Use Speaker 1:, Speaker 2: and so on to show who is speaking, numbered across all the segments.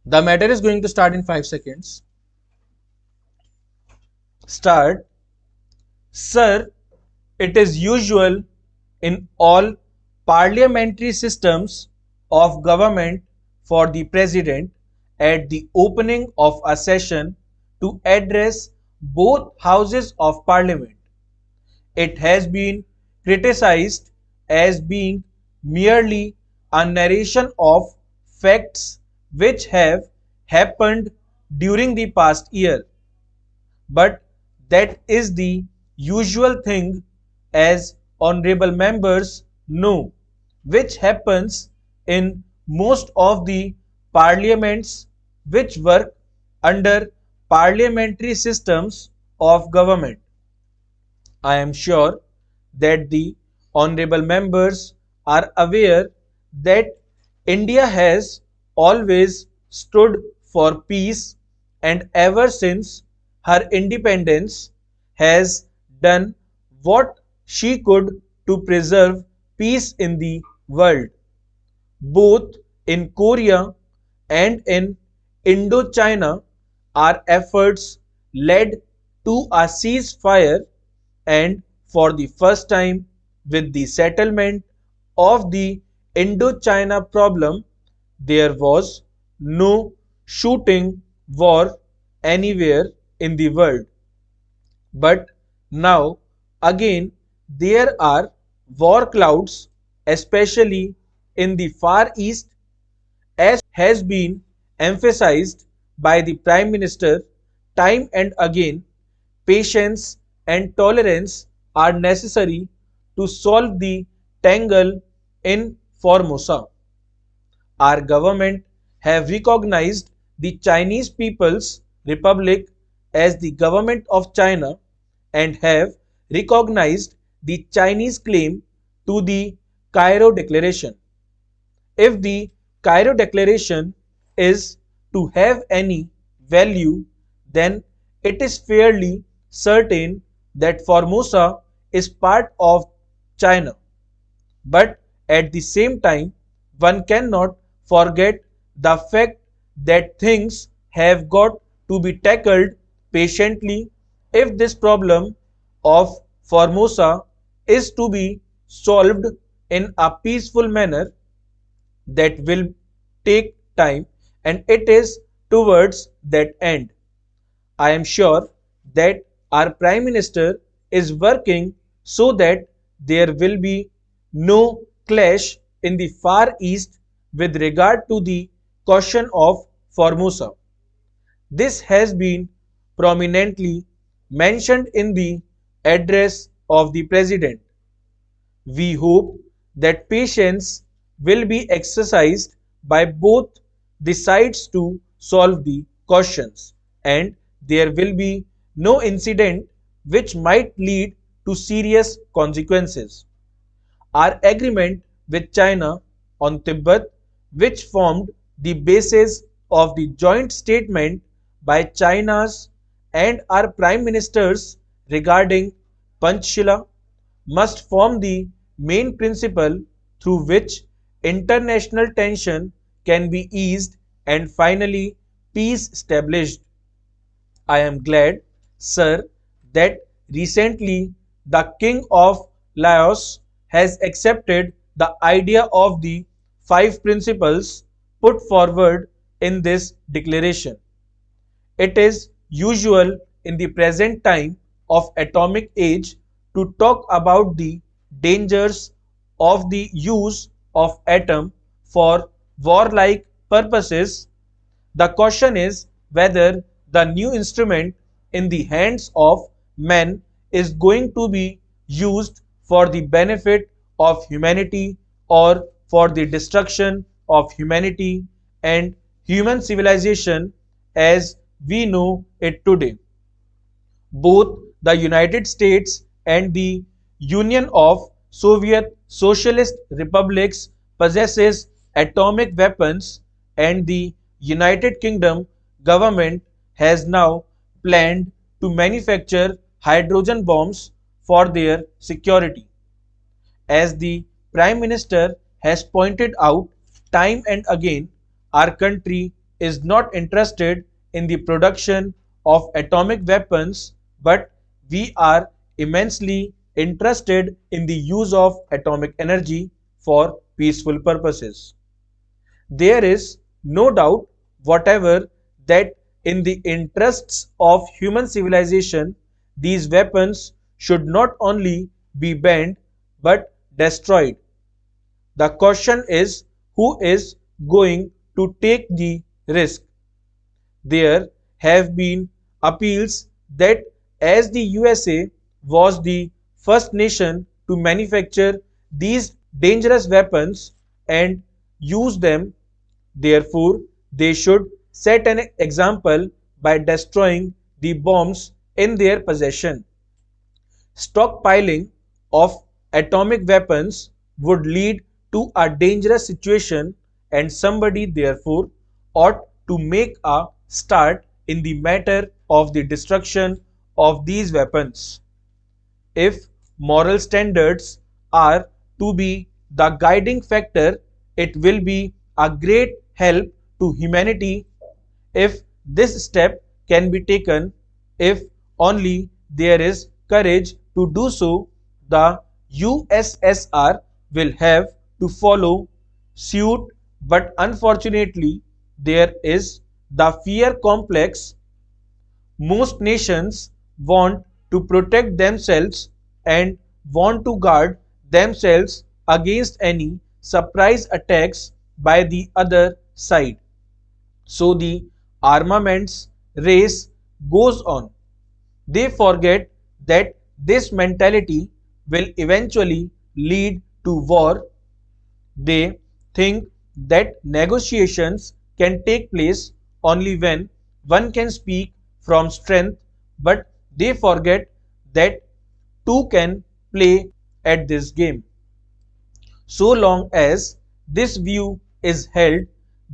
Speaker 1: The matter is going to start in 5 seconds. Start. Sir, it is usual in all parliamentary systems of government for the president at the opening of a session to address both houses of parliament. It has been criticized as being merely a narration of facts which have happened during the past year. But that is the usual thing, as honorable members know, which happens in most of the parliaments which work under parliamentary systems of government. I am sure that the honorable members are aware that India has always stood for peace, and ever since her independence has done what she could to preserve peace in the world. Both in Korea and in Indochina, our efforts led to a ceasefire, and for the first time, with the settlement of the Indochina problem, there was no shooting war anywhere in the world. But now again there are war clouds, especially in the Far East, as has been emphasized by the Prime Minister time and again. Patience and tolerance are necessary to solve the tangle in Formosa. Our government have recognized the Chinese People's Republic as the government of China and have recognized the Chinese claim to the Cairo Declaration. If the Cairo Declaration is to have any value, then it is fairly certain that Formosa is part of China. But at the same time, one cannot forget the fact that things have got to be tackled patiently if this problem of Formosa is to be solved in a peaceful manner. That will take time, and it is towards that end. I am sure that our Prime Minister is working so that there will be no clash in the Far East with regard to the question of Formosa. This has been prominently mentioned in the address of the President. We hope that patience will be exercised by both the sides to solve the questions, and there will be no incident which might lead to serious consequences. Our agreement with China on Tibet, which formed the basis of the joint statement by China's and our Prime Ministers regarding Panchshila, must form the main principle through which international tension can be eased and finally peace established. I am glad, sir, that recently the King of Laos has accepted the idea of the five principles put forward in this declaration. It is usual in the present time of atomic age to talk about the dangers of the use of atom for warlike purposes. The question is whether the new instrument in the hands of men is going to be used for the benefit of humanity or for the destruction of humanity and human civilization as we know it today. Both the United States and the Union of Soviet Socialist Republics possesses atomic weapons, and the United Kingdom government has now planned to manufacture hydrogen bombs for their security. As the Prime Minister has pointed out time and again, our country is not interested in the production of atomic weapons, but we are immensely interested in the use of atomic energy for peaceful purposes. There is no doubt whatever that in the interests of human civilization, these weapons should not only be banned but destroyed. The question is who is going to take the risk. There have been appeals that as the USA was the first nation to manufacture these dangerous weapons and use them, therefore they should set an example by destroying the bombs in their possession. Stockpiling of atomic weapons would lead to a dangerous situation, and somebody therefore ought to make a start in the matter of the destruction of these weapons. If moral standards are to be the guiding factor, it will be a great help to humanity if this step can be taken. If only there is courage to do so, the USSR will have to follow suit, but unfortunately there is the fear complex. Most nations want to protect themselves and want to guard themselves against any surprise attacks by the other side. So the armaments race goes on. They forget that this mentality will eventually lead to war. They think that negotiations can take place only when one can speak from strength, but they forget that two can play at this game. So long as this view is held,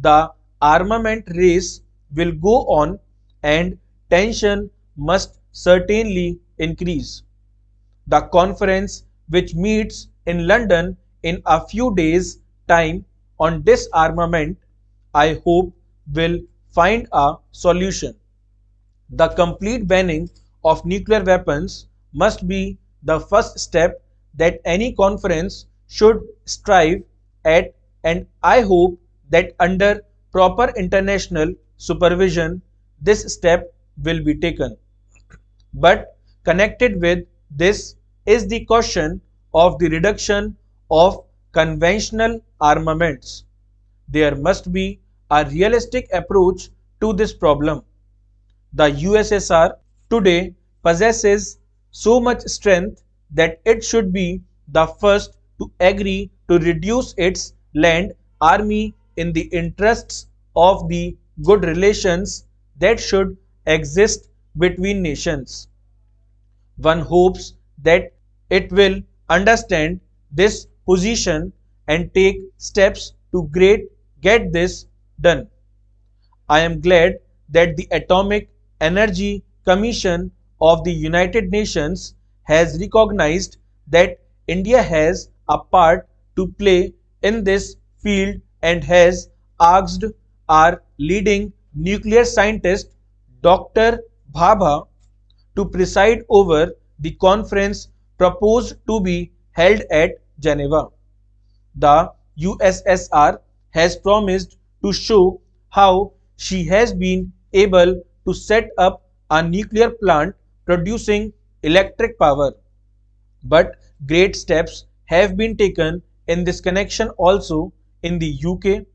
Speaker 1: the armament race will go on and tension must certainly increase. The conference, which meets in London in a few days' time on disarmament, I hope will find a solution. The complete banning of nuclear weapons must be the first step that any conference should strive at, and I hope that under proper international supervision this step will be taken. But connected with this is the question of the reduction of conventional armaments. There must be a realistic approach to this problem. The USSR today possesses so much strength that it should be the first to agree to reduce its land army in the interests of the good relations that should exist between nations. One hopes that it will understand this position and take steps to get this done. I am glad that the Atomic Energy Commission of the United Nations has recognized that India has a part to play in this field and has asked our leading nuclear scientist Dr. Bhabha to preside over the conference proposed to be held at Geneva. The USSR has promised to show how she has been able to set up a nuclear plant producing electric power. But great steps have been taken in this connection also in the UK,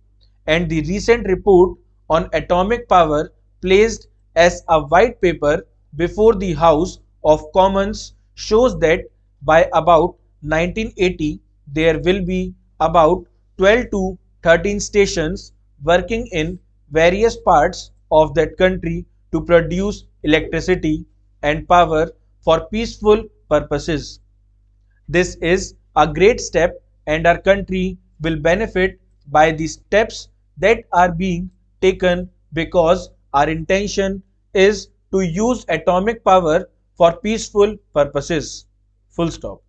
Speaker 1: and the recent report on atomic power placed as a white paper before the House of Commons shows that by about 1980 there will be about 12 to 13 stations working in various parts of that country to produce electricity and power for peaceful purposes. This is a great step, and our country will benefit by the steps that are being taken because our intention is to use atomic power for peaceful purposes. Full stop.